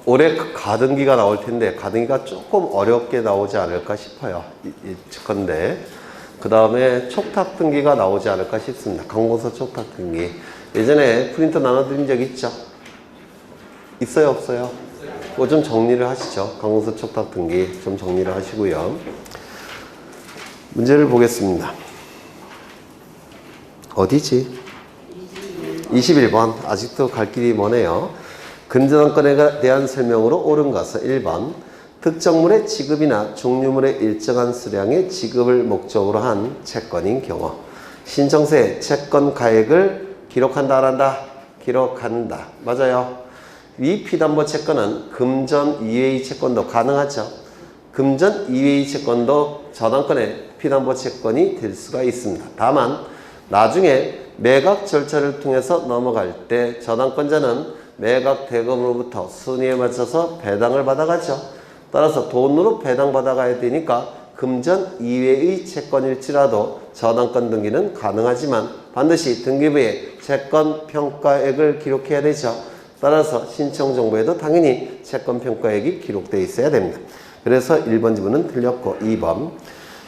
올해 가등기가 나올 텐데 가등기가 조금 어렵게 나오지 않을까 싶어요. 건데 그 다음에 촉탁 등기가 나오지 않을까 싶습니다. 강공서 촉탁 등기. 예전에 프린터 나눠드린 적 있죠? 있어요, 없어요? 그거 좀 정리를 하시죠. 강공서 촉탁 등기 좀 정리를 하시고요. 문제를 보겠습니다. 어디지? 21번. 아직도 갈 길이 머네요. 근저당권에 대한 설명으로 옳은 것은 1번 특정물의 지급이나 종류물의 일정한 수량의 지급을 목적으로 한 채권인 경우 신청서에 채권 가액을 기록한다 안 한다? 기록한다. 맞아요. 위 피담보 채권은 금전 이외의 채권도 가능하죠. 금전 이외의 채권도 저당권의 피담보 채권이 될 수가 있습니다. 다만 나중에 매각 절차를 통해서 넘어갈 때 저당권자는 매각 대금으로부터 순위에 맞춰서 배당을 받아가죠. 따라서 돈으로 배당받아가야 되니까 금전 이외의 채권일지라도 저당권 등기는 가능하지만 반드시 등기부에 채권 평가액을 기록해야 되죠. 따라서 신청 정보에도 당연히 채권 평가액이 기록되어 있어야 됩니다. 그래서 1번 지문은 틀렸고 2번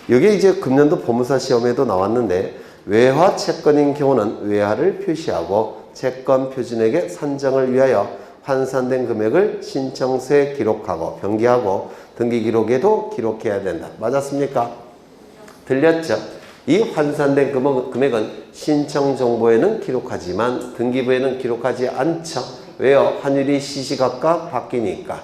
이게 이제 금년도 법무사 시험에도 나왔는데 외화 채권인 경우는 외화를 표시하고 채권 표준액의 산정을 위하여 환산된 금액을 신청서에 기록하고 병기하고 등기 기록에도 기록해야 된다. 맞았습니까? 들렸죠? 이 환산된 금액은 신청 정보에는 기록하지만 등기부에는 기록하지 않죠. 왜요? 환율이 시시각각 바뀌니까.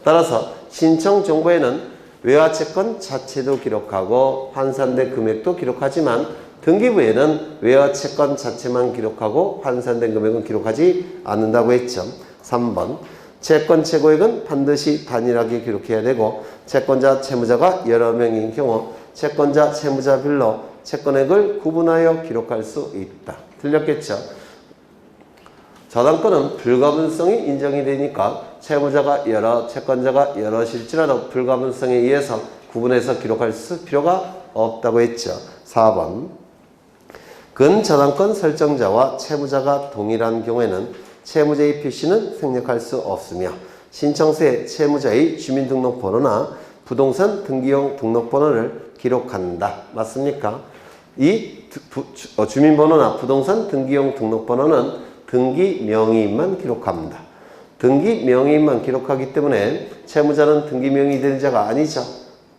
따라서 신청 정보에는 외화 채권 자체도 기록하고 환산된 금액도 기록하지만 등기부에는 외화 채권 자체만 기록하고 환산된 금액은 기록하지 않는다고 했죠. 3번 채권 최고액은 반드시 단일하게 기록해야 되고 채권자, 채무자가 여러 명인 경우 채권자, 채무자별로 채권액을 구분하여 기록할 수 있다. 틀렸겠죠? 저당권은 불가분성이 인정이 되니까 채무자가 여러, 채권자가 여럿일지라도 불가분성에 의해서 구분해서 기록할 필요가 없다고 했죠. 4번 근저당권 설정자와 채무자가 동일한 경우에는 채무자의 표시는 생략할 수 없으며 신청서에 채무자의 주민등록번호나 부동산 등기용 등록번호를 기록한다. 맞습니까? 이 주민번호나 부동산 등기용 등록번호는 등기 명의인만 기록합니다. 등기 명의인만 기록하기 때문에 채무자는 등기 명의 되는 자가 아니죠.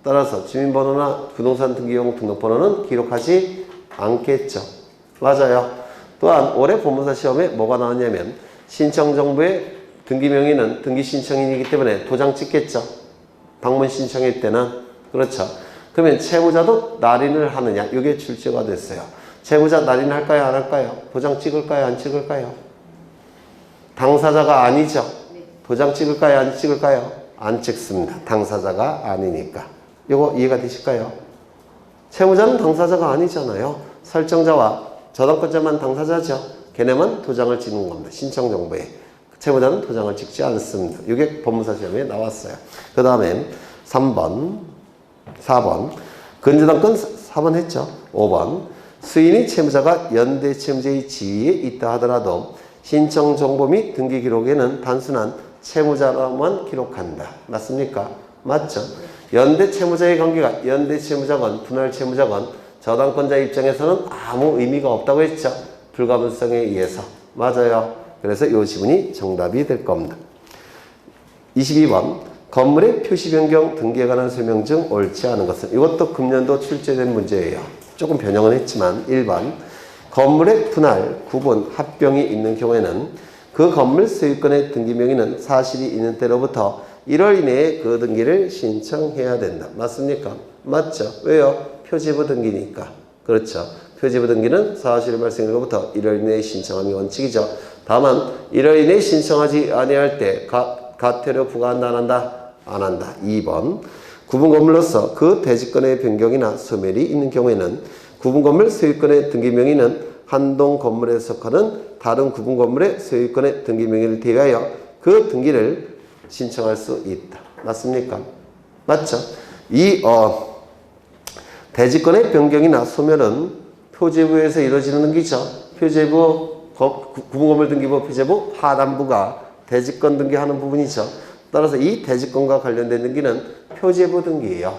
따라서 주민번호나 부동산 등기용 등록번호는 기록하지 않겠죠. 맞아요. 또한 올해 법무사 시험에 뭐가 나왔냐면 신청정보의 등기 명의는 등기 신청인이기 때문에 도장 찍겠죠. 방문 신청일 때는. 그렇죠. 그러면 채무자도 날인을 하느냐? 이게 출제가 됐어요. 채무자 날인할까요? 안 할까요? 도장 찍을까요? 안 찍을까요? 당사자가 아니죠. 도장 찍을까요? 안 찍을까요? 안 찍습니다. 당사자가 아니니까. 이거 이해가 되실까요? 채무자는 당사자가 아니잖아요. 설정자와 저당권자만 당사자죠. 걔네만 도장을 찍는 겁니다. 신청 정보에. 채무자는 도장을 찍지 않습니다. 이게 법무사 시험에 나왔어요. 그 다음에 3번, 4번. 근저당권 4번 했죠. 5번. 수인이 채무자가 연대 채무자의 지위에 있다 하더라도 신청 정보 및 등기 기록에는 단순한 채무자로만 기록한다. 맞습니까? 맞죠? 연대 채무자의 관계가 연대 채무자건 분할 채무자건 저당권자 입장에서는 아무 의미가 없다고 했죠. 불가분성에 의해서. 맞아요. 그래서 이 지문이 정답이 될 겁니다. 22번 건물의 표시 변경 등기에 관한 설명 중 옳지 않은 것은 이것도 금년도 출제된 문제예요. 조금 변형은 했지만 1번 건물의 분할, 구분, 합병이 있는 경우에는 그 건물 소유권의 등기 명의는 사실이 있는 때로부터 1월 이내에 그 등기를 신청해야 된다. 맞습니까? 맞죠? 왜요? 표지부 등기니까. 그렇죠. 표지부 등기는 사실 발생일로부터 1월 이내에 신청함이 원칙이죠. 다만 1월 이내에 신청하지 아니할 때 가태료 부과한다 안 한다? 안 한다. 2번 구분 건물로서 그 대지권의 변경이나 소멸이 있는 경우에는 구분 건물 소유권의 등기 명의는 한동 건물에 속하는 다른 구분 건물의 소유권의 등기 명의를 대하여 그 등기를 신청할 수 있다. 맞습니까? 맞죠? 대지권의 변경이나 소멸은 표제부에서 이루어지는 등기죠. 표제부, 구분건물 등기부, 표제부 하단부가 대지권 등기하는 부분이죠. 따라서 이 대지권과 관련된 등기는 표제부 등기예요.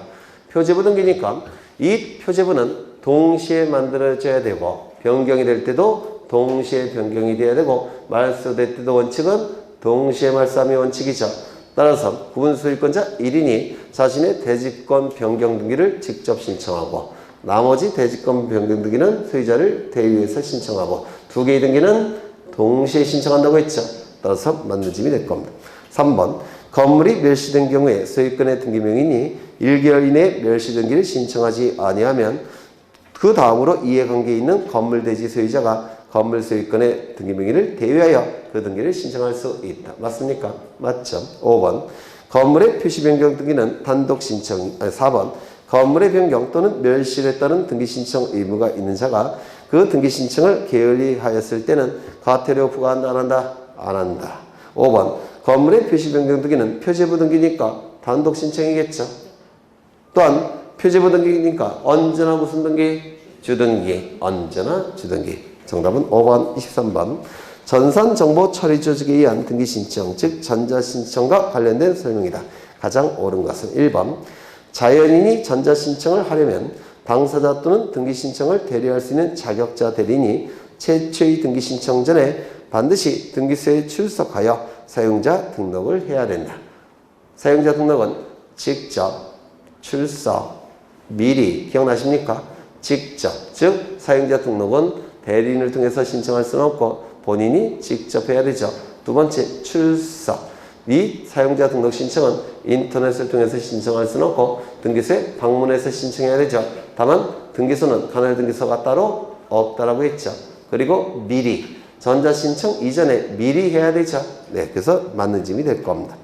표제부 등기니까 이 표제부는 동시에 만들어져야 되고 변경이 될 때도 동시에 변경이 돼야 되고 말소될 때도 원칙은 동시에 말소함이 원칙이죠. 따라서 구분 소유권자 1인이 자신의 대지권 변경 등기를 직접 신청하고 나머지 대지권 변경 등기는 소유자를 대위해서 신청하고 두 개의 등기는 동시에 신청한다고 했죠. 따라서 맞는 짐이 될 겁니다. 3번 건물이 멸시된 경우에 소유권의 등기명인이 1개월 이내에 멸시 등기를 신청하지 아니하면 그 다음으로 이해관계에 있는 건물 대지 소유자가 건물 소유권의 등기명의를 대위하여 그 등기를 신청할 수 있다. 맞습니까? 맞죠. 5번 건물의 표시 변경 등기는 단독 신청. 4번 건물의 변경 또는 멸실에 따른 등기 신청 의무가 있는 자가 그 등기 신청을 게을리하였을 때는 과태료 부과한다 안 한다? 안 한다. 5번 건물의 표시 변경 등기는 표제부 등기니까 단독 신청이겠죠. 또한 표제부 등기니까 언제나 무슨 등기? 주등기. 언제나 주등기. 정답은 5번, 23번. 전산정보 처리 조직에 의한 등기 신청, 즉 전자신청과 관련된 설명이다. 가장 옳은 것은 1번. 자연인이 전자신청을 하려면 당사자 또는 등기 신청을 대리할 수 있는 자격자 대리인이 최초의 등기 신청 전에 반드시 등기소에 출석하여 사용자 등록을 해야 된다. 사용자 등록은 직접, 출석, 미리. 기억나십니까? 직접. 즉 사용자 등록은 대리인을 통해서 신청할 수는 없고 본인이 직접 해야 되죠. 두 번째, 출석. 이 사용자 등록 신청은 인터넷을 통해서 신청할 수는 없고 등기소에 방문해서 신청해야 되죠. 다만 등기소는 관할등기소가 따로 없다라고 했죠. 그리고 미리. 전자신청 이전에 미리 해야 되죠. 네, 그래서 맞는 짐이 될 겁니다.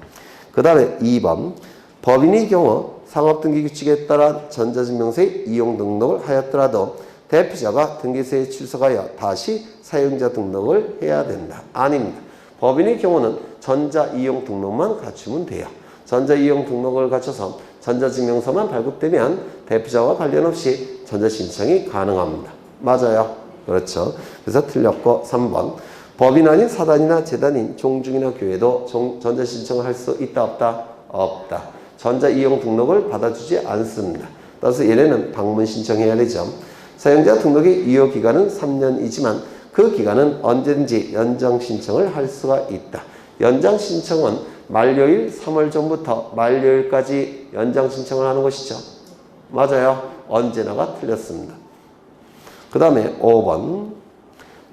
그 다음에 2번. 법인의 경우 상업등기규칙에 따라 전자증명서의 이용 등록을 하였더라도 대표자가 등기소에 출석하여 다시 사용자 등록을 해야 된다. 아닙니다. 법인의 경우는 전자이용 등록만 갖추면 돼요. 전자이용 등록을 갖춰서 전자증명서만 발급되면 대표자와 관련 없이 전자신청이 가능합니다. 맞아요. 그렇죠. 그래서 틀렸고 3번. 법인 아닌 사단이나 재단인 종중이나 교회도 전자신청을 할 수 있다 없다? 없다. 전자이용 등록을 받아주지 않습니다. 따라서 얘네는 방문 신청해야 되죠. 사용자 등록의 유효 기간은 3년이지만 그 기간은 언제든지 연장 신청을 할 수가 있다. 연장 신청은 만료일 3월 전부터 만료일까지 연장 신청을 하는 것이죠. 맞아요. 언제나가 틀렸습니다. 그 다음에 5번.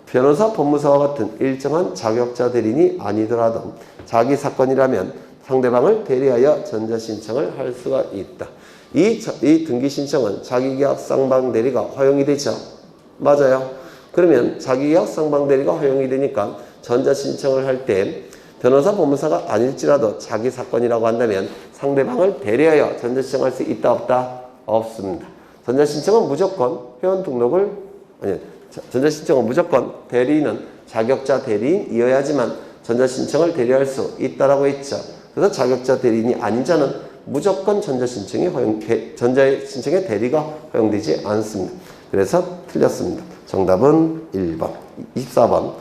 변호사, 법무사와 같은 일정한 자격자 대리인이 아니더라도 자기 사건이라면 상대방을 대리하여 전자신청을 할 수가 있다. 이 등기 신청은 자기계약 쌍방 대리가 허용이 되죠. 맞아요. 그러면 자기계약 쌍방 대리가 허용이 되니까 전자신청을 할 때 변호사, 법무사가 아닐지라도 자기 사건이라고 한다면 상대방을 대리하여 전자신청할 수 있다 없다? 없습니다. 전자신청은 무조건 회원 등록을 전자신청은 무조건 대리인은 자격자 대리인이어야지만 전자신청을 대리할 수 있다라고 했죠. 그래서 자격자 대리인이 아닌 자는 무조건 전자신청의 대리가 허용되지 않습니다. 그래서 틀렸습니다. 정답은 1번. 24번.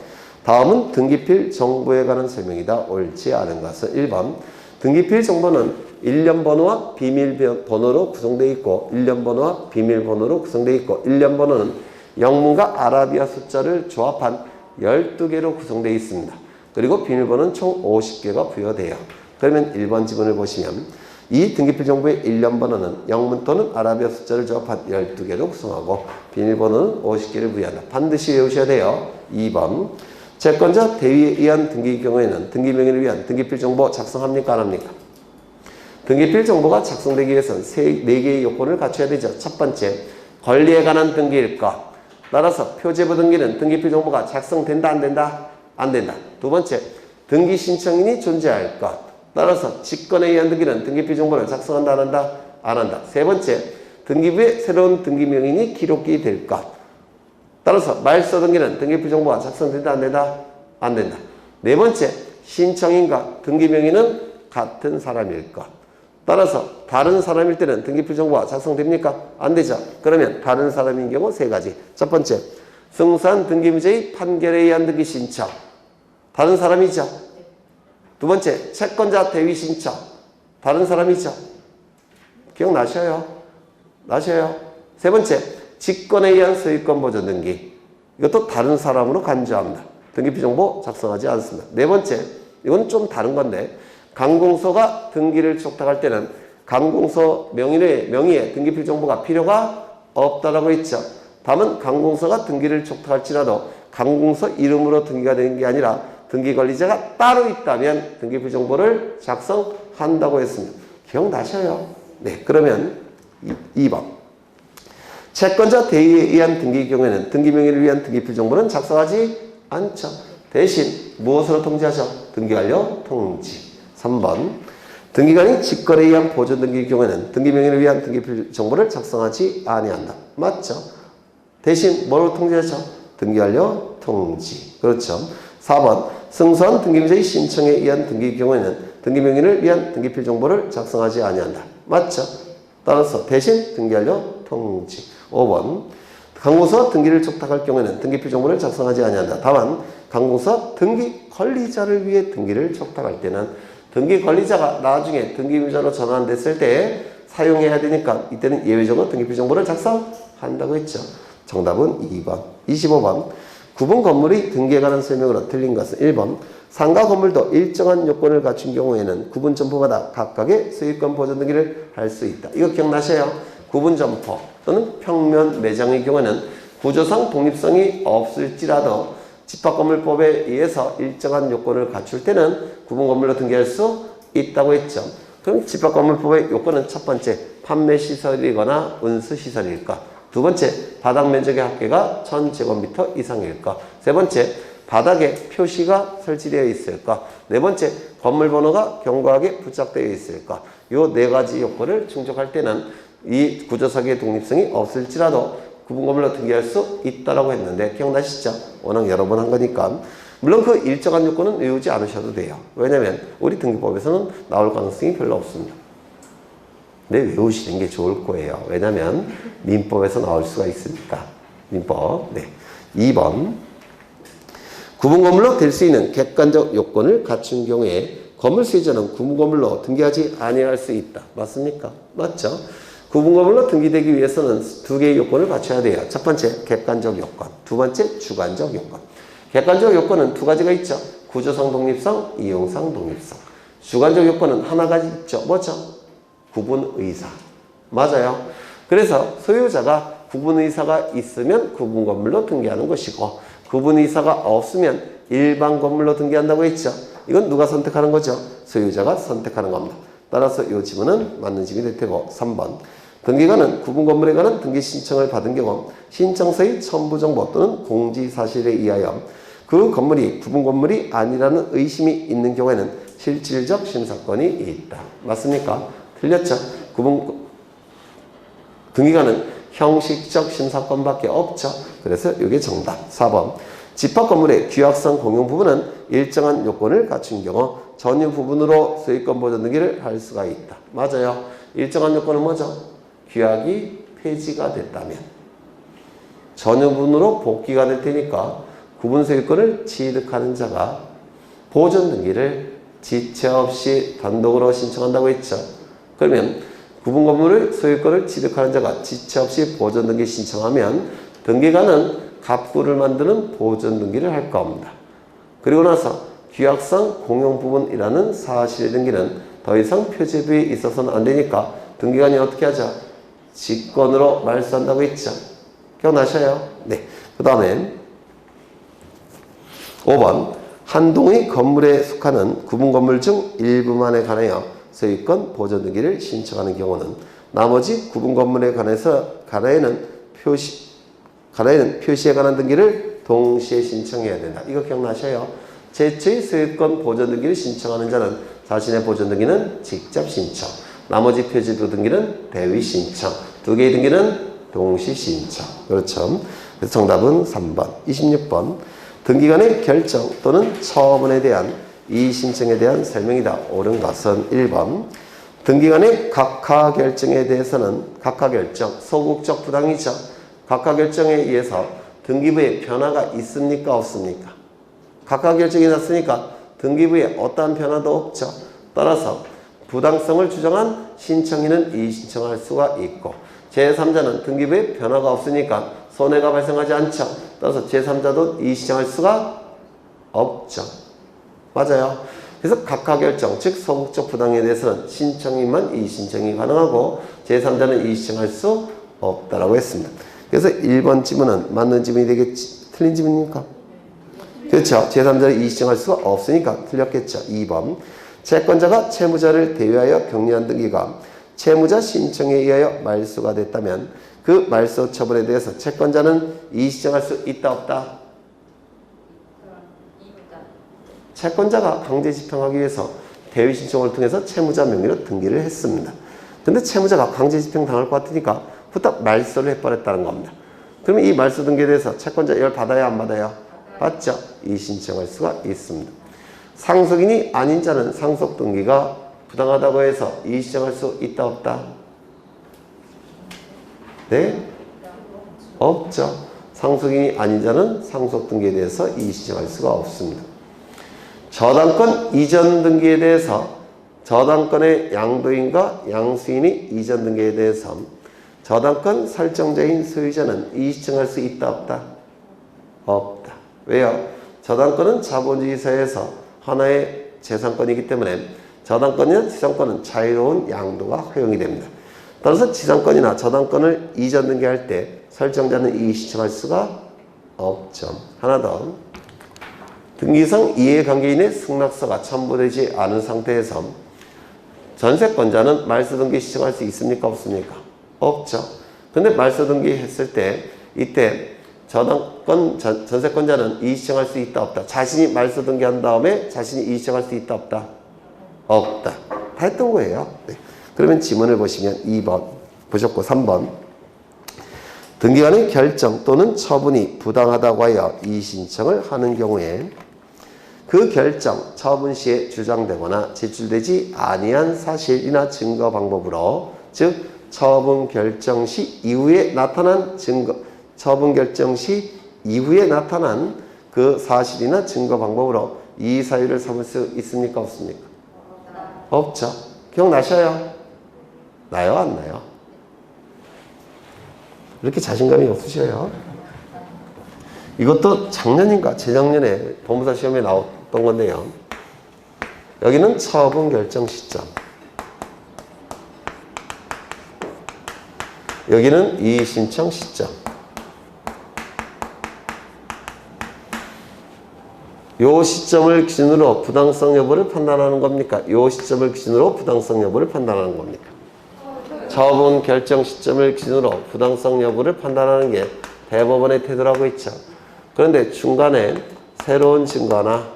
다음은 등기필 정보에 관한 설명이다. 옳지 않은 것은 1번. 등기필 정보는 일련 번호와 비밀번호로 구성되어 있고 일련 번호와 비밀번호로 구성되어 있고 일련 번호는 영문과 아라비아 숫자를 조합한 12개로 구성되어 있습니다. 그리고 비밀번호는 총 50개가 부여돼요. 그러면 1번 지문을 보시면 이 등기필 정보의 일련 번호는 영문 또는 아라비아 숫자를 조합한 12개로 구성하고 비밀번호는 50개를 부여한다. 반드시 외우셔야 돼요. 2번. 채권자 대위에 의한 등기의 경우에는 등기명의를 위한 등기필 정보 작성합니까? 안 합니까? 등기필 정보가 작성되기 위해서는 4개의 요건을 갖춰야 되죠. 첫 번째, 권리에 관한 등기일 것. 따라서 표제부 등기는 등기필 정보가 작성된다 안 된다? 안 된다. 두 번째, 등기 신청인이 존재할 것. 따라서 직권에 의한 등기는 등기필 정보를 작성한다 안 한다? 안 한다. 세 번째, 등기부에 새로운 등기명인이 기록이 될 것. 따라서 말소 등기는 등기필 정보가 작성된다 안 된다? 안 된다. 네 번째, 신청인과 등기명인은 같은 사람일 것. 따라서 다른 사람일 때는 등기필 정보가 작성됩니까? 안 되죠. 그러면 다른 사람인 경우 세 가지. 첫 번째, 승소한 등기무죄의 판결에 의한 등기 신청. 다른 사람이죠. 두 번째, 채권자 대위 신청. 다른 사람이죠. 기억나셔요? 나셔요? 세 번째, 직권에 의한 소유권 보존 등기. 이것도 다른 사람으로 간주합니다. 등기표 정보 작성하지 않습니다. 네 번째, 이건 좀 다른 건데, 강공서가 등기를 촉탁할 때는 강공서 명의의 등기표 정보가 필요가 없다라고 했죠. 다만 강공서가 등기를 촉탁할지라도 강공서 이름으로 등기가 되는 게 아니라 등기 관리자가 따로 있다면 등기표 정보를 작성한다고 했습니다. 기억나셔요? 네, 그러면 2번. 채권자 대위에 의한 등기의 경우에는 등기 명의를 위한 등기표 정보는 작성하지 않죠. 대신 무엇으로 통지하죠? 등기완료 통지. 3번. 등기관이 직권에 의한 보존 등기의 경우에는 등기 명의를 위한 등기표 정보를 작성하지 아니한다. 맞죠? 대신 뭐로 통지하죠? 등기완료 통지. 그렇죠. 4번. 승소한 등기부자의 신청에 의한 등기의 경우에는 등기 명의를 위한 등기표 정보를 작성하지 아니한다. 맞죠? 따라서 대신 등기완료 통지. 5번. 강공서가 등기를 촉탁할 경우에는 등기표 정보를 작성하지 아니한다. 다만 강공서가 등기 관리자를 위해 등기를 촉탁할 때는 등기 관리자가 나중에 등기부자로 전환됐을 때 사용해야 되니까 이때는 예외적으로 등기표 정보를 작성한다고 했죠. 정답은 2번. 25번. 구분 건물이 등기에 관한 설명으로 틀린 것은 1번. 상가 건물도 일정한 요건을 갖춘 경우에는 구분 점포마다 각각의 소유권 보존 등기를 할 수 있다. 이거 기억나셔요? 구분 점포 또는 평면 매장의 경우에는 구조상 독립성이 없을지라도 집합건물법에 의해서 일정한 요건을 갖출 때는 구분 건물로 등기할 수 있다고 했죠. 그럼 집합건물법의 요건은 첫 번째, 판매시설이거나 운수시설일까? 두 번째, 바닥 면적의 합계가 1000제곱미터 이상일까? 세 번째, 바닥에 표시가 설치되어 있을까? 네 번째, 건물 번호가 견고하게 부착되어 있을까? 요 네 가지 요건을 충족할 때는 이 구조상의 독립성이 없을지라도 구분 건물로 등기할 수 있다라고 했는데 기억나시죠? 워낙 여러 번 한 거니까. 물론 그 일정한 요건은 외우지 않으셔도 돼요. 왜냐면 우리 등기법에서는 나올 가능성이 별로 없습니다. 근데 외우시는 게 좋을 거예요. 왜냐면 민법에서 나올 수가 있으니까. 민법. 네. 2번. 구분 건물로 될 수 있는 객관적 요건을 갖춘 경우에 건물 소유자는 구분 건물로 등기하지 아니할 수 있다. 맞습니까? 맞죠? 구분 건물로 등기되기 위해서는 두 개의 요건을 갖춰야 돼요. 첫 번째, 객관적 요건. 두 번째, 주관적 요건. 객관적 요건은 두 가지가 있죠. 구조상 독립성, 이용상 독립성. 주관적 요건은 하나가 있죠. 뭐죠? 구분의사. 맞아요. 그래서 소유자가 구분의사가 있으면 구분 건물로 등기하는 것이고 구분의사가 없으면 일반 건물로 등기한다고 했죠. 이건 누가 선택하는 거죠? 소유자가 선택하는 겁니다. 따라서 이 지문은 맞는 지문이 될 테고 3번. 등기관은 구분 건물에 관한 등기 신청을 받은 경우 신청서의 첨부 정보 또는 공지 사실에 의하여 그 건물이 구분 건물이 아니라는 의심이 있는 경우에는 실질적 심사권이 있다. 맞습니까? 틀렸죠? 등기관은 형식적 심사권밖에 없죠. 그래서 이게 정답. 4번. 집합 건물의 규약상 공용 부분은 일정한 요건을 갖춘 경우 전유 부분으로 소유권 보존 등기를 할 수가 있다. 맞아요. 일정한 요건은 뭐죠? 규약이 폐지가 됐다면 전유 부분으로 복귀가 될 테니까 구분 소유권을 취득하는 자가 보존 등기를 지체 없이 단독으로 신청한다고 했죠. 그러면 구분 건물의 소유권을 취득하는 자가 지체 없이 보존 등기 신청하면 등기관은 갑구를 만드는 보존 등기를 할 겁니다. 그리고 나서 규약상 공용 부분이라는 사실 등기는 더 이상 표제부에 있어서는 안 되니까 등기관이 어떻게 하죠? 직권으로 말소한다고 했죠. 기억나셔요? 네. 그 다음에 5번. 한 동의 건물에 속하는 구분 건물 중 일부만에 관하여 소유권 보존 등기를 신청하는 경우는 나머지 구분 건물에 관하여는 표시에 관한 등기를 동시에 신청해야 된다. 이거 기억나셔요? 제초의 소유권 보존 등기를 신청하는 자는 자신의 보존 등기는 직접 신청, 나머지 표지부 등기는 대위 신청, 두 개의 등기는 동시 신청. 그렇죠? 그래서 정답은 3번. 26번. 등기관의 결정 또는 처분에 대한 이의 신청에 대한 설명이다. 옳은 것은 1번. 등기관의 각하 결정에 대해서는 각하 결정, 소극적 부당이죠. 각하 결정에 의해서 등기부에 변화가 있습니까? 없습니까? 각하 결정이 났으니까 등기부에 어떠한 변화도 없죠. 따라서 부당성을 주장한 신청인은 이의신청할 수가 있고 제3자는 등기부에 변화가 없으니까 손해가 발생하지 않죠. 따라서 제3자도 이의신청할 수가 없죠. 맞아요. 그래서 각하결정, 즉 소극적 부당에 대해서는 신청인만 이의신청이 가능하고 제3자는 이의신청할 수 없다라고 했습니다. 그래서 1번 지문은 맞는 지문이 되겠지. 틀린 지문입니까? 그렇죠. 제3자를 이의신청할 수가 없으니까 틀렸겠죠. 2번 채권자가 채무자를 대위하여 격리한 등기가 채무자 신청에 의하여 말소가 됐다면 그 말소 처분에 대해서 채권자는 이의신청할 수 있다 없다? 채권자가 강제 집행하기 위해서 대위 신청을 통해서 채무자 명의로 등기를 했습니다. 근데 채무자가 강제 집행 당할 것 같으니까 후딱 말소를 해버렸다는 겁니다. 그러면 이 말소 등기에 대해서 채권자 이걸 받아야 안 받아요? 받죠. 이의 신청할 수가 있습니다. 상속인이 아닌 자는 상속 등기가 부당하다고 해서 이의 신청할 수 있다 없다? 네? 없죠. 상속인이 아닌 자는 상속 등기에 대해서 이의 신청할 수가 없습니다. 저당권 이전 등기에 대해서 저당권의 양도인과 양수인이 이전 등기에 대해서 저당권 설정자인 소유자는 이의 신청할 수 있다 없다? 없다. 왜요? 저당권은 자본주의 사회에서 하나의 재산권이기 때문에 저당권이나 지상권은 자유로운 양도가 허용이 됩니다. 따라서 지상권이나 저당권을 이전 등기할 때 설정자는 이의 신청할 수가 없죠. 하나 더. 등기상 이해관계인의 승낙서가 첨부되지 않은 상태에서 전세권자는 말소 등기 신청할 수 있습니까? 없습니까? 없죠. 근데 말소 등기 했을 때 이때 저당권 전세권자는 이의 신청할 수 있다 없다? 자신이 말소 등기한 다음에 자신이 이의 신청할 수 있다 없다? 없다. 다 했던 거예요. 네. 그러면 지문을 보시면 2번 보셨고 3번 등기관의 결정 또는 처분이 부당하다고 하여 이의 신청을 하는 경우에 그 결정, 처분 시에 주장되거나 제출되지 아니한 사실이나 증거 방법으로 즉 처분 결정 시 이후에 나타난 증거, 처분 결정 시 이후에 나타난 그 사실이나 증거 방법으로 이의 사유를 삼을 수 있습니까? 없습니까? 없죠. 기억나셔요? 나요? 안 나요? 이렇게 자신감이 없으셔요? 이것도 작년인가 재작년에 법무사 시험에 나왔던 건데요. 여기는 처분 결정 시점. 여기는 이의 신청 시점. 요 시점을 기준으로 부당성 여부를 판단하는 겁니까? 요 시점을 기준으로 부당성 여부를 판단하는 겁니까? 처분 결정 시점을 기준으로 부당성 여부를 판단하는 게 대법원의 태도라고 있죠. 그런데 중간에 새로운 증거나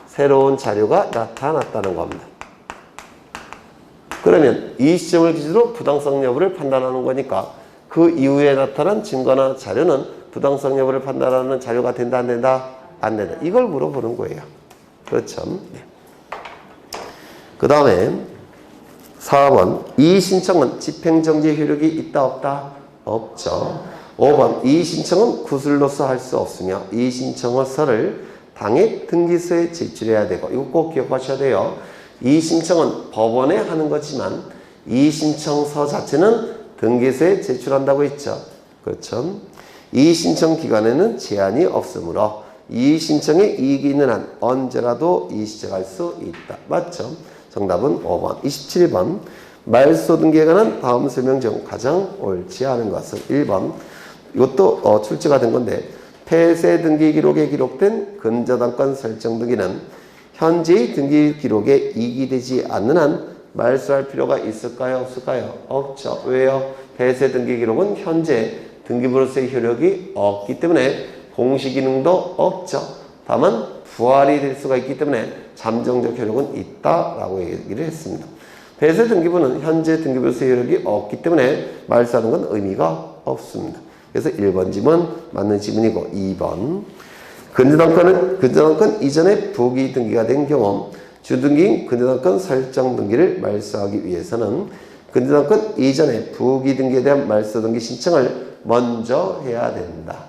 새로운 자료가 나타났다는 겁니다. 그러면 이 시점을 기준으로 부당성 여부를 판단하는 거니까 그 이후에 나타난 증거나 자료는 부당성 여부를 판단하는 자료가 된다 안 된다? 안 된다. 이걸 물어보는 거예요. 그렇죠. 네. 그 다음에 4번 이의 신청은 집행정지 효력이 있다 없다? 없죠. 5번 이의 신청은 구술로서 할 수 없으며 이의 신청서를 당해 등기소에 제출해야 되고 이거 꼭 기억하셔야 돼요. 이의 신청은 법원에 하는 거지만 이의 신청서 자체는 등기소에 제출한다고 했죠. 그렇죠. 이의 신청 기간에는 제한이 없으므로 이의 신청에 이익이 있는 한 언제라도 이의 신청할 수 있다. 맞죠? 정답은 5번. 27번 말소 등기에 관한 다음 설명 중 가장 옳지 않은 것은 1번 이것도 출제가 된 건데 폐쇄 등기 기록에 기록된 근저당권 설정 등기는 현재의 등기 기록에 이익이 되지 않는 한 말소할 필요가 있을까요? 없을까요? 없죠. 왜요? 폐쇄 등기 기록은 현재 등기부로서의 효력이 없기 때문에 공시 기능도 없죠. 다만 부활이 될 수가 있기 때문에 잠정적 효력은 있다라고 얘기를 했습니다. 폐쇄 등기부는 현재 등기부로서의 효력이 없기 때문에 말소하는 건 의미가 없습니다. 그래서 1번 지문 맞는 지문이고 2번 근저당권 이전에 부기 등기가 된 경우 주등기인 근저당권 설정 등기를 말소하기 위해서는 근저당권 이전에 부기 등기에 대한 말소 등기 신청을 먼저 해야 된다.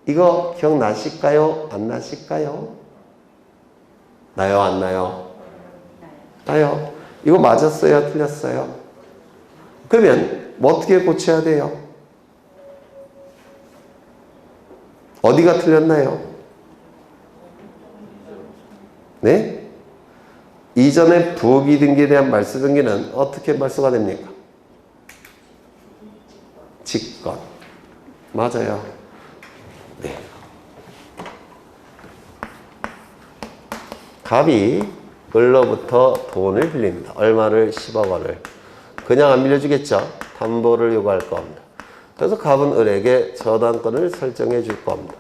이거 기억나실까요? 안 나실까요? 나요, 안 나요? 나요. 이거 맞았어요, 틀렸어요? 그러면 뭐 어떻게 고쳐야 돼요? 어디가 틀렸나요? 네? 이전에 부기 등기에 대한 말소 등기는 어떻게 말소가 됩니까? 직권. 맞아요. 네. 갑이 을로부터 돈을 빌립니다. 얼마를? 10억 원을. 그냥 안 빌려주겠죠? 담보를 요구할 겁니다. 그래서 갑은 을에게 저당권을 설정해 줄 겁니다.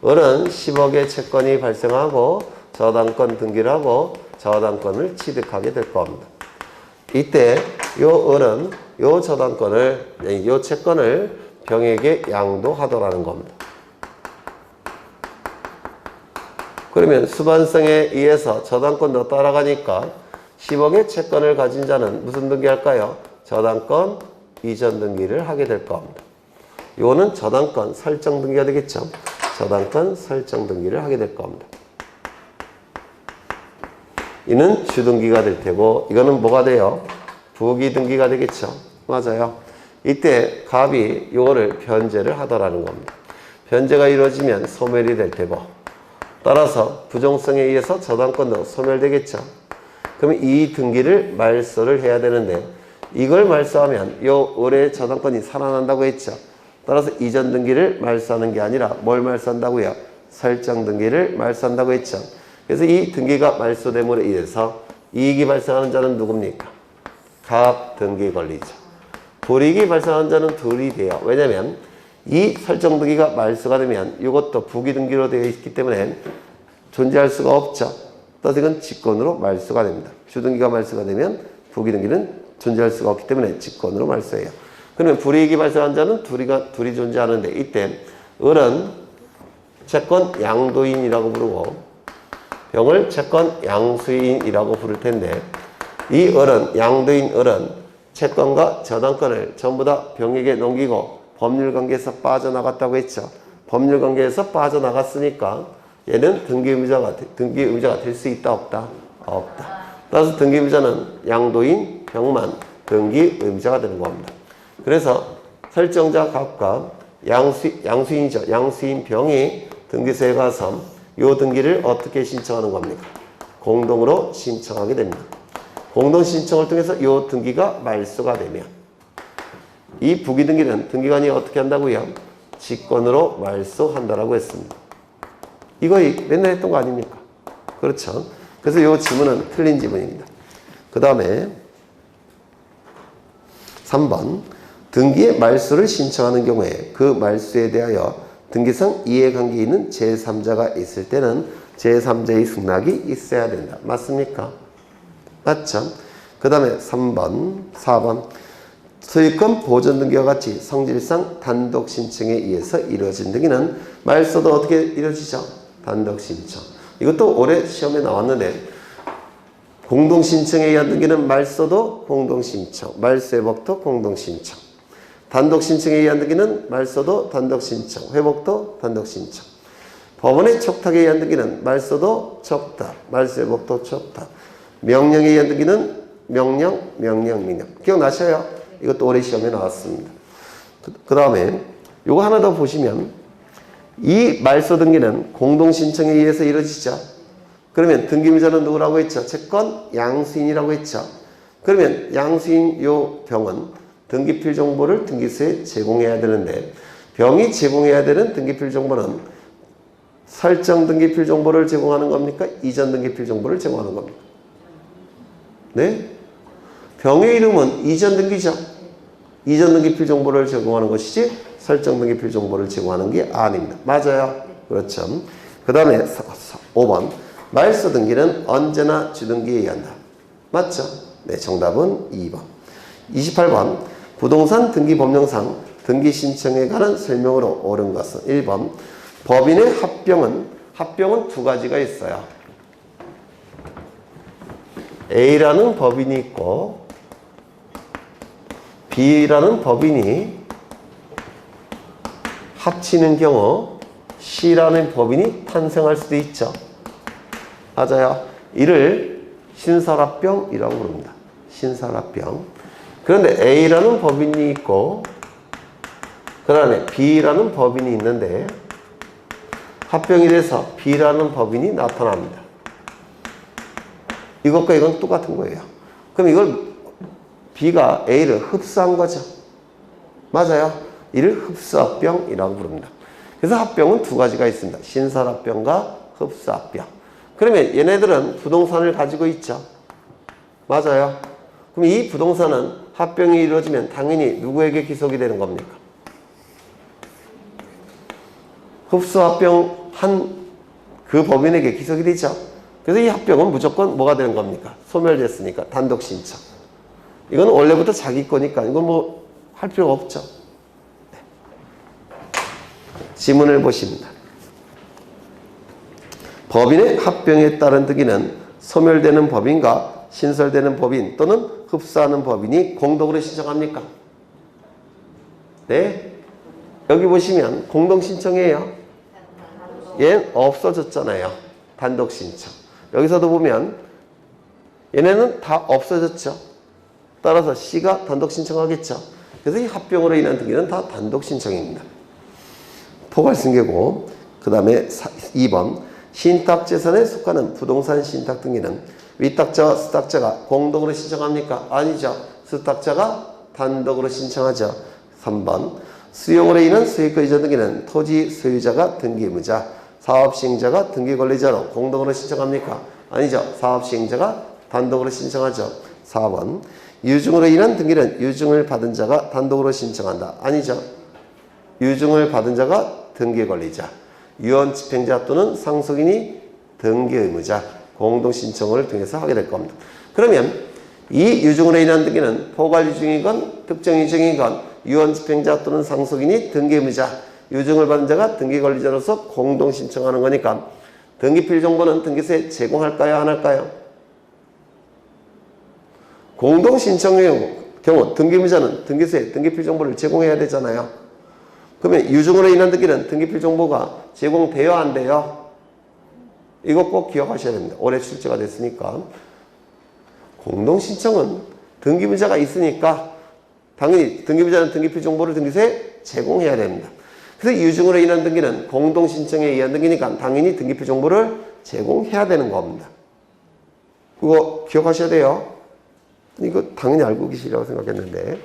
을은 10억의 채권이 발생하고 저당권 등기를 하고 저당권을 취득하게 될 겁니다. 이때 요 을은 요 저당권을, 요 채권을 병에게 양도하도라는 겁니다. 그러면 수반성에 의해서 저당권도 따라가니까 10억의 채권을 가진 자는 무슨 등기할까요? 저당권 이전 등기를 하게 될 겁니다. 요거는 저당권 설정 등기가 되겠죠. 저당권 설정 등기를 하게 될 겁니다. 이는 주등기가 될 테고 이거는 뭐가 돼요? 부기 등기가 되겠죠. 맞아요. 이때 갑이 요거를 변제를 하더라는 겁니다. 변제가 이루어지면 소멸이 될 테고 따라서 부정성에 의해서 저당권도 소멸되겠죠. 그러면 이 등기를 말소를 해야 되는데 이걸 말소하면 요 을의 저당권이 살아난다고 했죠. 따라서 이전 등기를 말소하는 게 아니라 뭘 말소한다고요? 설정 등기를 말소한다고 했죠. 그래서 이 등기가 말소됨으로 인해서 이익이 발생하는 자는 누굽니까? 갑 등기 권리죠. 불이익이 발생하는 자는 둘이 돼요. 왜냐면 이 설정 등기가 말소가 되면 이것도 부기 등기로 되어 있기 때문에 존재할 수가 없죠. 따라서 이건 직권으로 말소가 됩니다. 주등기가 말소가 되면 부기 등기는 존재할 수가 없기 때문에 직권으로 말소해요. 그러면 불이익이 발생한 자는 둘이 존재하는데 이때 을은 채권 양도인이라고 부르고 병을 채권 양수인이라고 부를 텐데 이 을은 양도인 을은 채권과 저당권을 전부 다 병에게 넘기고 법률관계에서 빠져나갔다고 했죠. 법률관계에서 빠져나갔으니까 얘는 등기의무자가 될 수 있다 없다? 없다. 따라서 등기의무자는 양도인 병만 등기의무자가 되는 겁니다. 그래서 설정자 갑과 양수인이죠. 양수인 병이 등기소에 가서 이 등기를 어떻게 신청하는 겁니까? 공동으로 신청하게 됩니다. 공동 신청을 통해서 이 등기가 말소가 되면 이 부기 등기는 등기관이 어떻게 한다고요? 직권으로 말소한다라고 했습니다. 이거 맨날 했던 거 아닙니까? 그렇죠. 그래서 이 지문은 틀린 지문입니다. 그 다음에 3번 등기의 말소를 신청하는 경우에 그 말소에 대하여 등기상 이해관계 있는 제3자가 있을 때는 제3자의 승낙이 있어야 된다. 맞습니까? 맞죠? 그 다음에 3번, 4번 소유권 보존 등기와 같이 성질상 단독 신청에 의해서 이루어진 등기는 말소도 어떻게 이루어지죠? 단독 신청. 이것도 올해 시험에 나왔는데 공동 신청에 의한 등기는 말소도 공동 신청, 말소 회복도 공동 신청. 단독 신청에 의한 등기는 말소도 단독 신청, 회복도 단독 신청. 법원의 촉탁에 의한 등기는 말소도 촉탁, 말소 회복도 촉탁. 명령에 의한 등기는 명령. 기억나셔요? 이것도 올해 시험에 나왔습니다. 그 다음에 요거 하나 더 보시면 이 말소 등기는 공동 신청에 의해서 이루어지죠. 그러면 등기의무자는 누구라고 했죠? 채권 양수인이라고 했죠. 그러면 양수인 요 병은 등기필 정보를 등기소에 제공해야 되는데 병이 제공해야 되는 등기필 정보는 설정 등기필 정보를 제공하는 겁니까? 이전 등기필 정보를 제공하는 겁니까? 네? 병의 이름은 이전 등기죠. 이전 등기필 정보를 제공하는 것이지 설정 등기필 정보를 제공하는 게 아닙니다. 맞아요? 그렇죠. 그 다음에 5번 말소 등기는 언제나 주등기에 의한다. 맞죠? 네, 정답은 2번. 28번 부동산 등기 법령상 등기 신청에 관한 설명으로 옳은 것은 1번 법인의 합병은 두 가지가 있어요. A라는 법인이 있고 B라는 법인이 합치는 경우 C라는 법인이 탄생할 수도 있죠. 맞아요. 이를 신설합병이라고 부릅니다. 신설합병. 그런데 A라는 법인이 있고 그 다음에 B라는 법인이 있는데 합병이 돼서 B라는 법인이 나타납니다. 이것과 이건 똑같은 거예요. 그럼 이걸 B가 A를 흡수한 거죠. 맞아요. 이를 흡수합병이라고 부릅니다. 그래서 합병은 두 가지가 있습니다. 신설합병과 흡수합병. 그러면 얘네들은 부동산을 가지고 있죠. 맞아요. 그럼 이 부동산은 합병이 이루어지면 당연히 누구에게 기속이 되는 겁니까? 흡수합병 한 그 법인에게 기속이 되죠. 그래서 이 합병은 무조건 뭐가 되는 겁니까? 소멸됐으니까 단독 신청. 이건 원래부터 자기 거니까 이건 뭐 할 필요가 없죠. 네. 지문을 보십니다. 법인의 합병에 따른 등기는 소멸되는 법인과 신설되는 법인 또는 흡수하는 법인이 공동으로 신청합니까? 네. 여기 보시면 공동 신청이에요. 얘는 없어졌잖아요. 단독 신청. 여기서도 보면 얘네는 다 없어졌죠. 따라서 C가 단독 신청하겠죠. 그래서 이 합병으로 인한 등기는 다 단독 신청입니다. 포괄승계고 그 다음에 2번 신탁재산에 속하는 부동산 신탁 등기는 위탁자와 수탁자가 공동으로 신청합니까? 아니죠. 수탁자가 단독으로 신청하죠. 3번 수용으로 인한 수익과 이전 등기는 토지 소유자가 등기의무자, 사업시행자가 등기권리자로 공동으로 신청합니까? 아니죠. 사업시행자가 단독으로 신청하죠. 4번 유증으로 인한 등기는 유증을 받은 자가 단독으로 신청한다. 아니죠. 유증을 받은 자가 등기권리자, 유언집행자 또는 상속인이 등기의무자, 공동신청을 통해서 하게 될 겁니다. 그러면 이 유증으로 인한 등기는 포괄유증이건 특정유증이건 유언집행자 또는 상속인이 등기의무자, 유증을 받은 자가 등기권리자로서 공동신청하는 거니까 등기필 정보는 등기소에 제공할까요? 안 할까요? 공동신청의 경우 등기의무자는 등기소에 등기필 정보를 제공해야 되잖아요. 그러면 유증으로 인한 등기는 등기필 정보가 제공돼요? 안 돼요? 이거 꼭 기억하셔야 됩니다. 올해 출제가 됐으니까. 공동신청은 등기의무자가 있으니까 당연히 등기의무자는 등기필 정보를 등기소에 제공해야 됩니다. 그래서 유증으로 인한 등기는 공동신청에 의한 등기니까 당연히 등기필 정보를 제공해야 되는 겁니다. 그거 기억하셔야 돼요. 이거 당연히 알고 계시리라고 생각했는데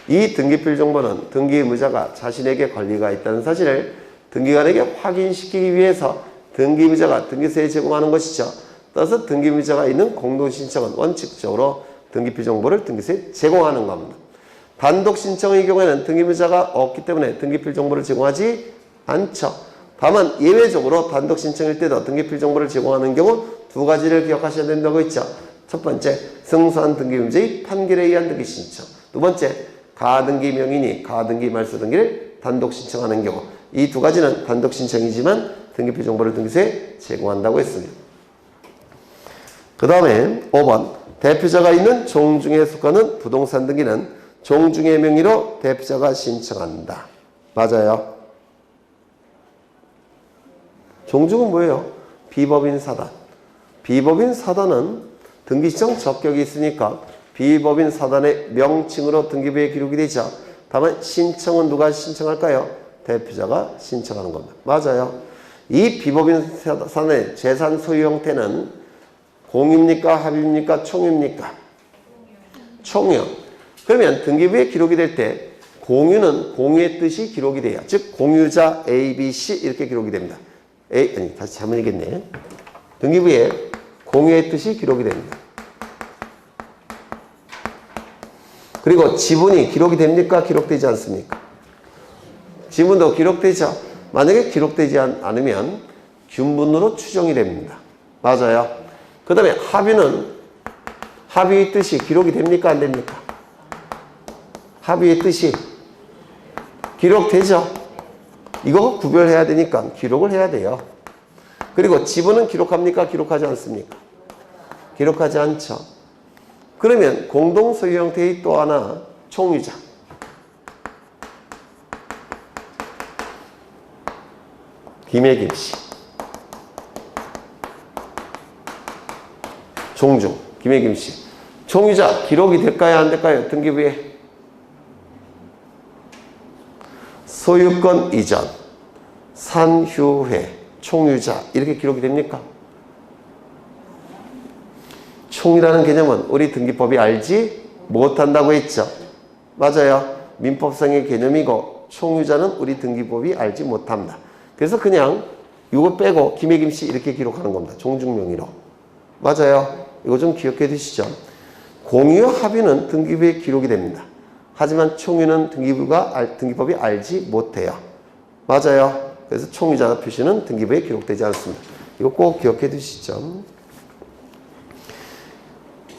이 등기필 정보는 등기의무자가 자신에게 권리가 있다는 사실을 등기관에게 확인시키기 위해서 등기의무자가 등기소에 제공하는 것이죠. 따라서 등기의무자가 있는 공동신청은 원칙적으로 등기필 정보를 등기소에 제공하는 겁니다. 단독 신청의 경우에는 등기의무자가 없기 때문에 등기필 정보를 제공하지 않죠. 다만 예외적으로 단독 신청일 때도 등기필 정보를 제공하는 경우 두 가지를 기억하셔야 된다고 했죠. 첫 번째, 승소한 등기의무자의 판결에 의한 등기 신청. 두 번째, 가등기 명인이 가등기 말소 등기를 단독 신청하는 경우. 이 두 가지는 단독 신청이지만 등기필 정보를 등기소에 제공한다고 했습니다. 그 다음에 5번 대표자가 있는 종중에 속하는 부동산 등기는 종중의 명의로 대표자가 신청한다. 맞아요. 종중은 뭐예요? 비법인 사단. 비법인 사단은 등기시청 적격이 있으니까 비법인 사단의 명칭으로 등기부에 기록이 되죠. 다만 신청은 누가 신청할까요? 대표자가 신청하는 겁니다. 맞아요. 이 비법인 사단의 재산 소유 형태는 공유입니까? 합의입니까? 총유입니까? 총유. 그러면 등기부에 기록이 될 때 공유는 공유의 뜻이 기록이 돼요. 즉 공유자 A, B, C 이렇게 기록이 됩니다. 다시 잘못 얘기했네. 등기부에 공유의 뜻이 기록이 됩니다. 그리고 지분이 기록이 됩니까? 기록되지 않습니까? 지분도 기록되죠. 만약에 기록되지 않으면 균분으로 추정이 됩니다. 맞아요. 그 다음에 합의는 합의의 뜻이 기록이 됩니까? 안 됩니까? 합의의 뜻이 기록되죠. 이거 구별해야 되니까 기록을 해야 돼요. 그리고 지분은 기록합니까? 기록하지 않습니까? 기록하지 않죠. 그러면 공동소유 형태의 또 하나 총유자. 김혜김 씨. 종중. 김혜김 씨. 총유자 기록이 될까요? 안 될까요? 등기부에. 소유권 이전, 산휴회, 총유자 이렇게 기록이 됩니까? 총이라는 개념은 우리 등기법이 알지 못한다고 했죠. 맞아요. 민법상의 개념이고 총유자는 우리 등기법이 알지 못합니다. 그래서 그냥 이거 빼고 김혜김 씨 이렇게 기록하는 겁니다. 종중명의로. 맞아요. 이거 좀 기억해 두시죠. 공유와 합유는 등기부에 기록이 됩니다. 하지만 총유는 등기법이 알지 못해요. 맞아요. 그래서 총유자 표시는 등기부에 기록되지 않습니다. 이거 꼭 기억해 두시죠.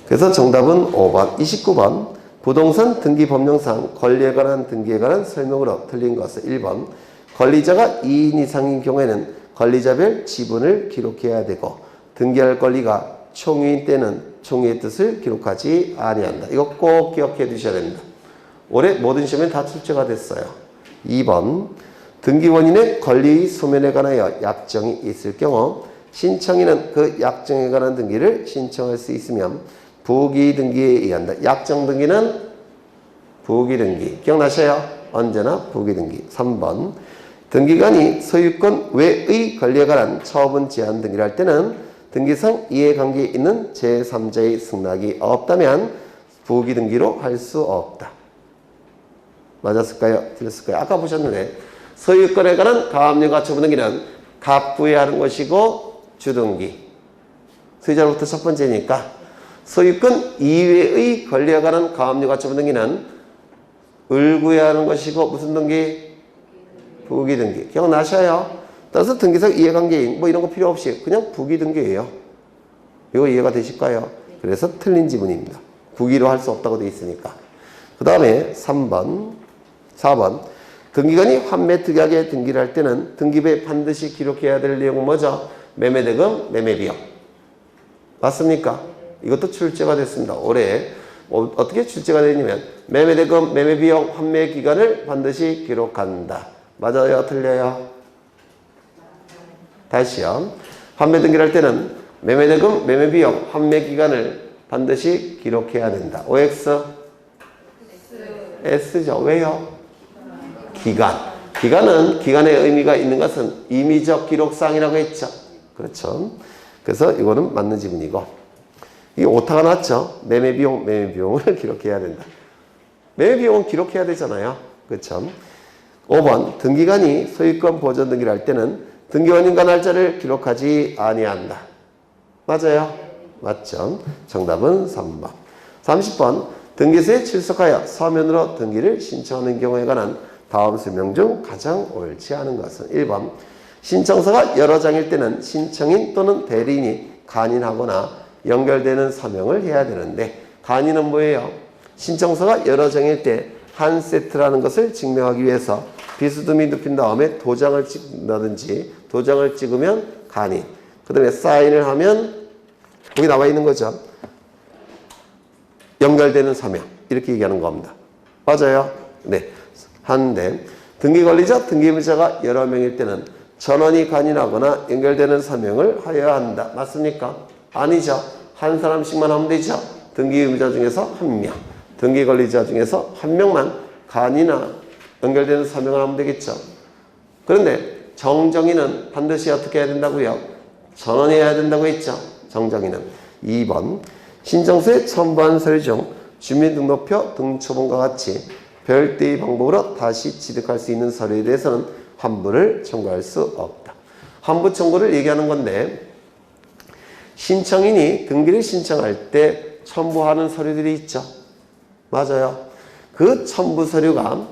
그래서 정답은 5번. 29번. 부동산 등기법령상 권리에 관한 등기에 관한 설명으로 틀린 것은 1번. 권리자가 2인 이상인 경우에는 권리자별 지분을 기록해야 되고 등기할 권리가 총유인 때는 총유의 뜻을 기록하지 아니한다. 이거 꼭 기억해 두셔야 됩니다. 올해 모든 시험에 다 출제가 됐어요. 2번. 등기원인의 권리 소멸에 관하여 약정이 있을 경우 신청인은 그 약정에 관한 등기를 신청할 수 있으면 부기등기에 의한다. 약정등기는 부기등기. 기억나셔요? 언제나 부기등기. 3번. 등기관이 소유권 외의 권리에 관한 처분 제한 등기를 할 때는 등기상 이해관계에 있는 제3자의 승낙이 없다면 부기등기로 할 수 없다. 맞았을까요? 틀렸을까요? 아까 보셨는데 소유권에 관한 가압류가처분 등기는 갑부에 하는 것이고 주등기. 소유자로부터 첫 번째니까 소유권 이외의 권리에 관한 가압류가처분 등기는 을구에 하는 것이고 무슨 등기? 부기등기. 기억나셔요? 따라서 등기상 이해관계인 뭐 이런 거 필요 없이 그냥 부기등기예요. 이거 이해가 되실까요? 그래서 틀린 지문입니다. 부기로 할 수 없다고 되어 있으니까. 그 다음에 3번, 4번. 등기관이 환매특약에 등기를 할 때는 등기부에 반드시 기록해야 될 내용은 뭐죠? 매매대금, 매매비용. 맞습니까? 이것도 출제가 됐습니다. 올해 어떻게 출제가 되냐면 매매대금, 매매비용, 환매기간을 반드시 기록한다. 맞아요? 틀려요? 다시요. 환매 등기를 할 때는 매매대금, 매매비용, 환매기간을 반드시 기록해야 된다. OX? S죠. 왜요? 기간. 기간은 기간의 의미가 있는 것은 임의적 기록상이라고 했죠. 그렇죠. 그래서 이거는 맞는 지문이고 이 오타가 났죠. 매매비용, 매매비용을 기록해야 된다. 매매비용은 기록해야 되잖아요. 그렇죠. 5번. 등기관이 소유권 보전 등기를 할 때는 등기원인과 날짜를 기록하지 아니한다. 맞아요? 맞죠. 정답은 3번. 30번. 등기소에 출석하여 서면으로 등기를 신청하는 경우에 관한 다음 설명 중 가장 옳지 않은 것은 1번. 신청서가 여러 장일 때는 신청인 또는 대리인이 간인하거나 연결되는 서명을 해야 되는데 간인은 뭐예요? 신청서가 여러 장일 때 한 세트라는 것을 증명하기 위해서 비스듬히 눕힌 다음에 도장을 찍는다든지 도장을 찍으면 간인. 그 다음에 사인을 하면 거기 나와 있는 거죠. 연결되는 서명. 이렇게 얘기하는 겁니다. 맞아요? 네. 한데 등기권리자, 등기의무자가 여러 명일 때는 전원이 간인하거나 연결되는 서명을 하여야 한다. 맞습니까? 아니죠. 한 사람씩만 하면 되죠. 등기의무자 중에서 한 명, 등기권리자 중에서 한 명만 간이나 연결되는 서명을 하면 되겠죠. 그런데 정정인은 반드시 어떻게 해야 된다고요? 전원해야 된다고 했죠. 정정인은. 2번. 신청서에 첨부한 서류 중 주민등록표 등초본과 같이 별도의 방법으로 다시 취득할 수 있는 서류에 대해서는 환부를 청구할 수 없다. 환부 청구를 얘기하는 건데 신청인이 등기를 신청할 때 첨부하는 서류들이 있죠. 맞아요. 그 첨부 서류가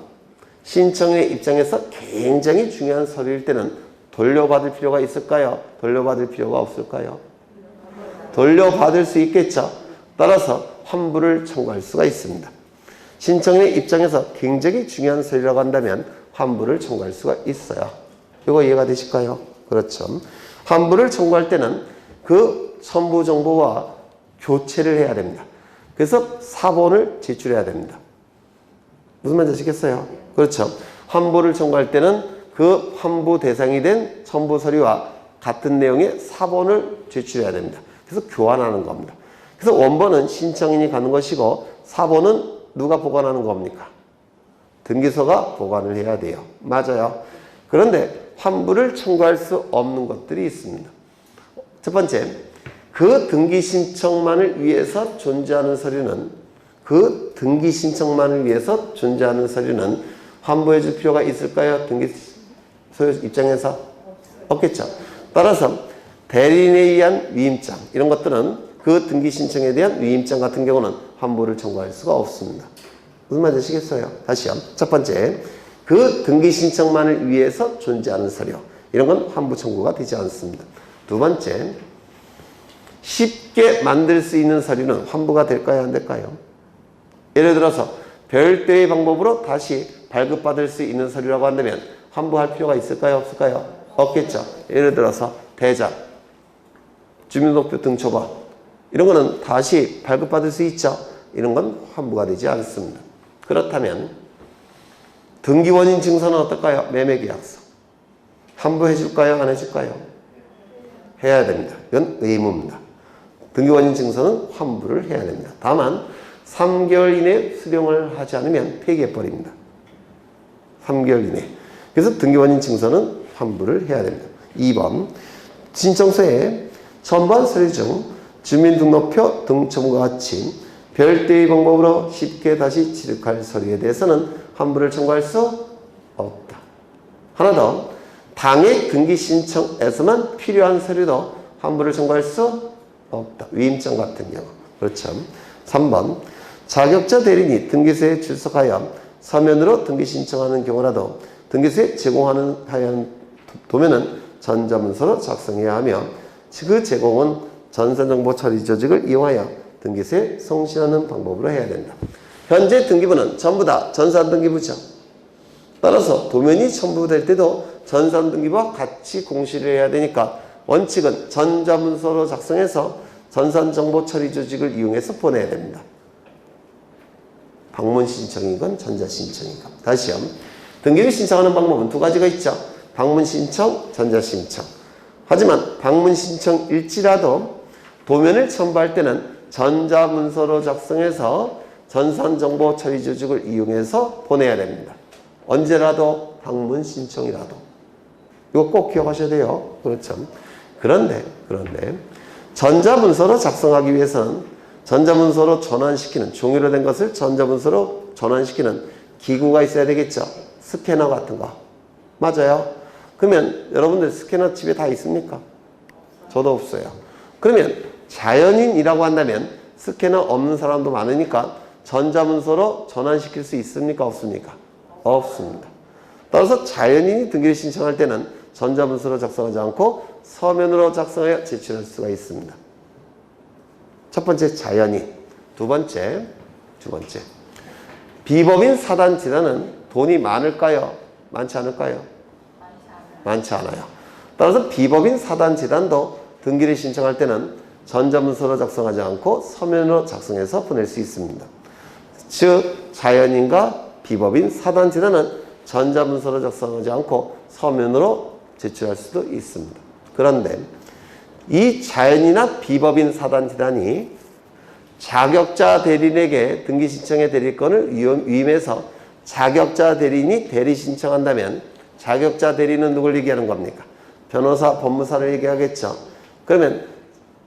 신청인의 입장에서 굉장히 중요한 서류일 때는 돌려받을 필요가 있을까요? 돌려받을 필요가 없을까요? 돌려받을 수 있겠죠. 따라서 환부를 청구할 수가 있습니다. 신청인의 입장에서 굉장히 중요한 서류라고 한다면 환부를 청구할 수가 있어요. 이거 이해가 되실까요? 그렇죠. 환부를 청구할 때는 그 첨부 정보와 교체를 해야 됩니다. 그래서 사본을 제출해야 됩니다. 무슨 말인지 아시겠어요? 그렇죠. 환부를 청구할 때는 그 환부 대상이 된 첨부 서류와 같은 내용의 사본을 제출해야 됩니다. 그래서 교환하는 겁니다. 그래서 원본은 신청인이 가는 것이고 사본은 누가 보관하는 겁니까? 등기소가 보관을 해야 돼요. 맞아요. 그런데 환부를 청구할 수 없는 것들이 있습니다. 첫 번째, 그 등기 신청만을 위해서 존재하는 서류는 환부해 줄 필요가 있을까요? 등기소 입장에서? 없겠죠. 따라서 대리인에 의한 위임장 이런 것들은 그 등기 신청에 대한 위임장 같은 경우는 환부를 청구할 수가 없습니다. 무슨 말인지 아시겠어요? 다시요. 첫 번째, 그 등기 신청만을 위해서 존재하는 서류 이런 건 환부 청구가 되지 않습니다. 두 번째, 쉽게 만들 수 있는 서류는 환부가 될까요? 안 될까요? 예를 들어서 별도의 방법으로 다시 발급받을 수 있는 서류라고 한다면 환부할 필요가 있을까요? 없을까요? 없겠죠. 예를 들어서 대장, 주민등록표 등초본 이런 거는 다시 발급받을 수 있죠. 이런 건 환부가 되지 않습니다. 그렇다면 등기원인 증서는 어떨까요? 매매계약서 환부해 줄까요? 안 해줄까요? 해야 됩니다. 이건 의무입니다. 등기원인 증서는 환부를 해야 됩니다. 다만 3개월 이내에 수령을 하지 않으면 폐기해버립니다. 3개월 이내. 그래서 등기원인 증서는 환부를 해야 됩니다. 2번, 신청서에 첨부한 서류 중 주민등록표 등첨과 같이 별도의 방법으로 쉽게 다시 취득할 서류에 대해서는 환부를 청구할 수 없다. 하나 더, 당의 등기 신청에서만 필요한 서류도 환부를 청구할 수 없다. 위임장 같은 경우. 그렇죠. 3번, 자격자 대리인이 등기소에 출석하여 서면으로 등기 신청하는 경우라도 등기소에 제공하는 하얀 도면은 전자문서로 작성해야 하며 그 제공은 전산정보 처리 조직을 이용하여 등기소에 송신하는 방법으로 해야 된다. 현재 등기부는 전부 다 전산등기부죠. 따라서 도면이 첨부될 때도 전산등기부와 같이 공시를 해야 되니까 원칙은 전자문서로 작성해서 전산정보 처리 조직을 이용해서 보내야 됩니다. 방문 신청이건 전자신청이건. 다시요. 등기를 신청하는 방법은 두 가지가 있죠. 방문 신청, 전자 신청. 하지만 방문 신청일지라도 도면을 첨부할 때는 전자문서로 작성해서 전산정보 처리 조직을 이용해서 보내야 됩니다. 언제라도 방문 신청이라도. 이거 꼭 기억하셔야 돼요. 그렇죠. 그런데 전자문서로 작성하기 위해서는 전자문서로 전환시키는, 종이로 된 것을 전자문서로 전환시키는 기구가 있어야 되겠죠. 스캐너 같은 거. 맞아요. 그러면 여러분들 스캐너 집에 다 있습니까? 저도 없어요. 그러면 자연인이라고 한다면 스캐너 없는 사람도 많으니까 전자문서로 전환시킬 수 있습니까? 없습니까? 없습니다. 따라서 자연인이 등기를 신청할 때는 전자문서로 작성하지 않고 서면으로 작성하여 제출할 수가 있습니다. 첫 번째 자연인. 두 번째. 비법인 사단지단은 돈이 많을까요? 많지 않을까요? 많지 않아요. 따라서 비법인 사단지단도 등기를 신청할 때는 전자문서로 작성하지 않고 서면으로 작성해서 보낼 수 있습니다. 즉 자연인과 비법인 사단지단은 전자문서로 작성하지 않고 서면으로 제출할 수도 있습니다. 그런데 이 자연이나 비법인 사단지단이 자격자 대리인에게 등기 신청의 대리권을 위임해서 자격자 대리인이 대리 신청한다면 자격자 대리인은 누굴 얘기하는 겁니까? 변호사, 법무사를 얘기하겠죠. 그러면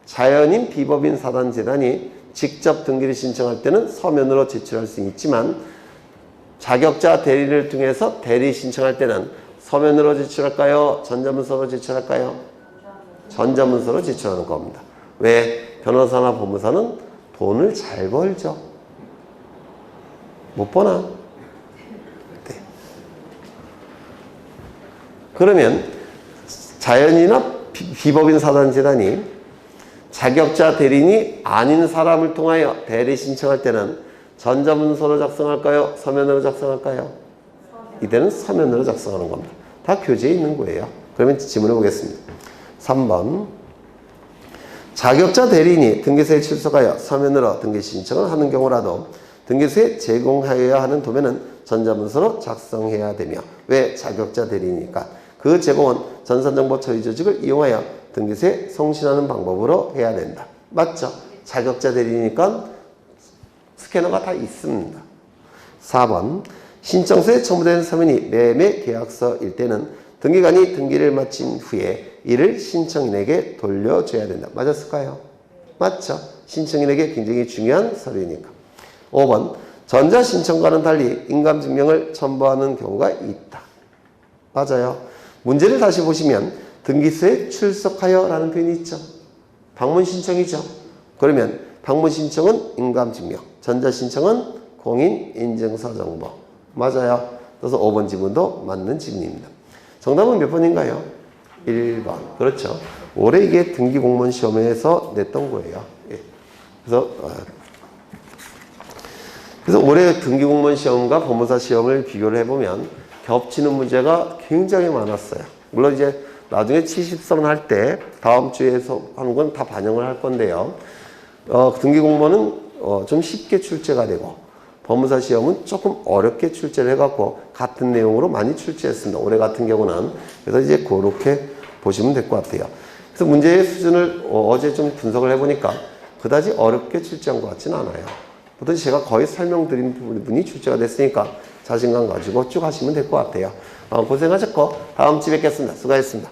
자연인, 비법인 사단지단이 직접 등기를 신청할 때는 서면으로 제출할 수 있지만 자격자 대리를 통해서 대리 신청할 때는 서면으로 제출할까요? 전자문서로 제출할까요? 전자문서로 제출하는 겁니다. 왜? 변호사나 법무사는 돈을 잘 벌죠. 못 버나? 네. 그러면 자연이나 비법인 사단지단이 자격자 대리인이 아닌 사람을 통하여 대리 신청할 때는 전자문서로 작성할까요? 서면으로 작성할까요? 이때는 서면으로 작성하는 겁니다. 다 교재에 있는 거예요. 그러면 질문해 보겠습니다. 3번. 자격자 대리인이 등기소에 출석하여 서면으로 등기 신청을 하는 경우라도 등기소에 제공하여야 하는 도면은 전자문서로 작성해야 되며 왜? 자격자 대리인이니까 그 제공은 전산정보 처리 조직을 이용하여 등기소에 송신하는 방법으로 해야 된다. 맞죠? 자격자 대리니까 스캐너가 다 있습니다. 4번 신청서에 첨부된 서면이 매매 계약서일 때는 등기관이 등기를 마친 후에 이를 신청인에게 돌려줘야 된다. 맞았을까요? 맞죠? 신청인에게 굉장히 중요한 서류니까. 5번 전자신청과는 달리 인감증명을 첨부하는 경우가 있다. 맞아요. 문제를 다시 보시면 등기소에 출석하여 라는 표현이 있죠. 방문신청이죠. 그러면 방문신청은 인감증명, 전자신청은 공인인증서 정보. 맞아요. 그래서 5번 지문도 맞는 지문입니다. 정답은 몇 번인가요? 1번. 그렇죠. 올해 이게 등기공무원 시험에서 냈던 거예요. 예. 그래서 올해 등기공무원 시험과 법무사 시험을 비교를 해보면 겹치는 문제가 굉장히 많았어요. 물론 이제 나중에 70선 할 때 다음 주에서 하는 건 다 반영을 할 건데요. 등기공무원은 좀 쉽게 출제가 되고 법무사 시험은 조금 어렵게 출제를 해갖고 같은 내용으로 많이 출제했습니다. 올해 같은 경우는. 그래서 이제 그렇게 보시면 될 것 같아요. 그래서 문제의 수준을 어제 좀 분석을 해보니까 그다지 어렵게 출제한 것 같지는 않아요. 보통 제가 거의 설명드린 부분이 출제가 됐으니까 자신감 가지고 쭉 하시면 될 것 같아요. 고생하셨고 다음 주에 뵙겠습니다. 수고하셨습니다.